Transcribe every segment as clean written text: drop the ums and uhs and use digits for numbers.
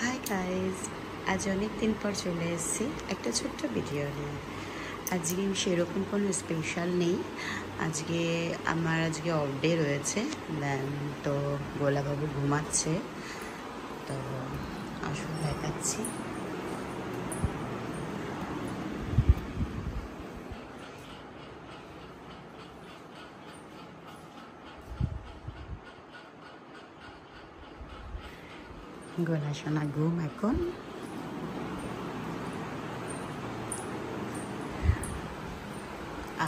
Hi guys, আজ অনেক দিন পর চলে এসেছি একটা ছোট্ট ভিডিও নিয়ে। আজকে সেরকম কোনো স্পেশাল নেই। আমার অফ ডে রয়েছে। তো গোলাবাবু ঘুমাচ্ছে, তো আসলে দেখাচ্ছি। গোলা সোনা ঘুম এখন।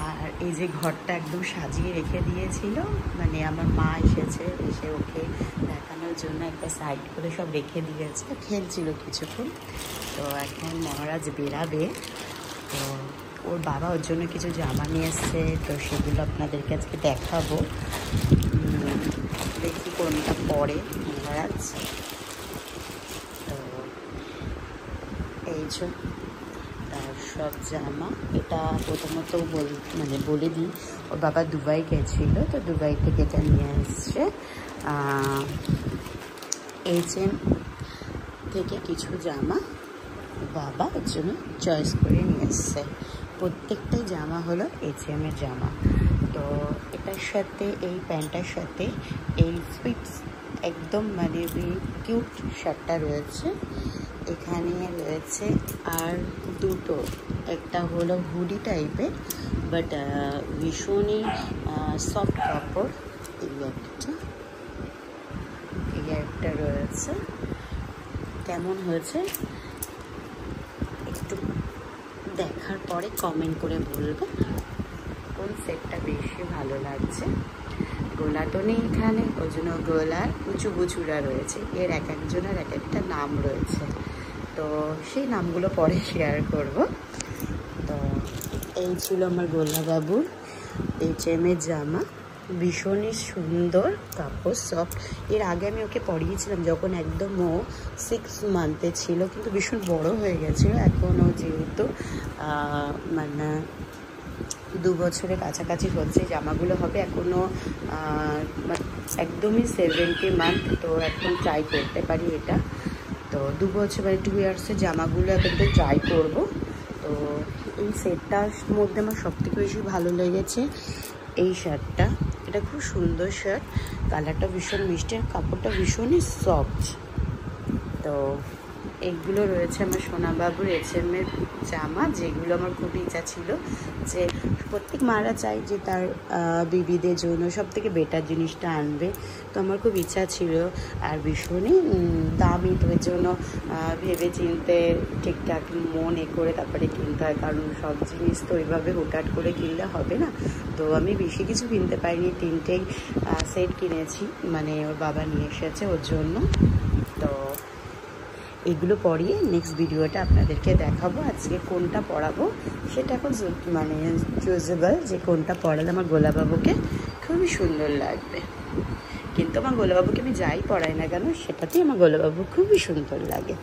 আর এই যে ঘরটা একদম সাজিয়ে রেখে দিয়েছিল, মানে আমার মা এসে ওকে দেখানোর জন্য একটা সাইড করে সব রেখে দিয়েছে। খেলছিল কিছুক্ষণ, তো এখন মহারাজ বেরাবে। তো ওর বাবা ওর জন্য কিছু জামা নিয়ে এসছে, তো সেগুলো আপনাদেরকে আজকে দেখাবো। দেখি কোনটা পরে মহারাজ। তো এই যে তার সব জামা। এটা প্রথমত বলে দিই, ওর বাবা দুবাই গেছিল, তো দুবাই থেকে এটা নিয়ে এসছে। H&M থেকে কিছু জামা বাবা ওর জন্য চয়েস করে নিয়ে এসছে। প্রত্যেকটাই জামা হলো H&M এর জামা। তো এটার সাথে এই প্যান্টটার সাথে এই সুইটস একদম কিউট শার্টটা রয়েছে। এখানে রয়েছে আর দুটো, একটা হলো হুডি টাইপের বাট ভীষণই সফট কাপড়। এই একটা রয়েছে। কেমন হয়েছে একটু দেখার পরে কমেন্ট করে বলবে কোন সেটটা বেশি ভালো লাগছে। গোলা তো নেই এখানে, ওই জন্য গোলার উঁচু বুচুরা রয়েছে। এর এক একজনের এক একটা নাম রয়েছে, তো সেই নামগুলো পরে শেয়ার করব। তো এই ছিল আমার গোলাবাবুর H&M এর জামা। ভীষণই সুন্দর কাপড়, সফট। এর আগে আমি ওকে পরিয়েছিলাম যখন একদম ও 6 মান্থে ছিল, কিন্তু ভীষণ বড় হয়ে গেছিলো। এখন ও যেহেতু 2 বছরের কাছাকাছি হচ্ছে, জামাগুলো হবে এখনও একদমই 70 মান্থ। তো এখন ট্রাই করতে পারি এটা। তো 2 বছর 2 ইয়ার্সের জামাগুলো এখন তো ট্রাই করব। তো এই সেটটার মধ্যে আমার সবথেকে বেশি ভালো লেগেছে এই শার্টটা। এটা খুব সুন্দর শার্ট, কালারটা ভীষণ মিষ্টি আর কাপড়টা ভীষণই সফট। তো এইগুলো রয়েছে আমার সোনাবাবুর H&M এর জামা, যেগুলো আমার খুব ইচ্ছা ছিল যে প্রত্যেক মারা চায় যে তার বিবিদের জন্য সব থেকে বেটার জিনিসটা আনবে। তো আমার খুব ইচ্ছা ছিল, আর ভীষণই দামি, তো এর জন্য ভেবে চিনতে ঠিকঠাক মনে করে তারপরে কিনতে হয়, কারণ সব জিনিস তো ওইভাবে হুটহাট করে কিনলে হবে না। তো আমি বেশি কিছু কিনতে পারিনি, 3টেই সেট কিনেছি, ওর বাবা নিয়ে এসেছে ওর জন্য। তো এগুলো পরিয়ে নেক্সট ভিডিওটা আপনাদেরকে দেখাবো। আজকে কোনটা পরাবো সেটা এখন চুজেবল, যে কোনটা পরালে আমার গোলাবাবুকে খুবই সুন্দর লাগবে। কিন্তু আমার গোলাবাবুকে আমি যাই পরাই না কেন, সেটাতেই আমার গোলাবাবু খুবই সুন্দর লাগে।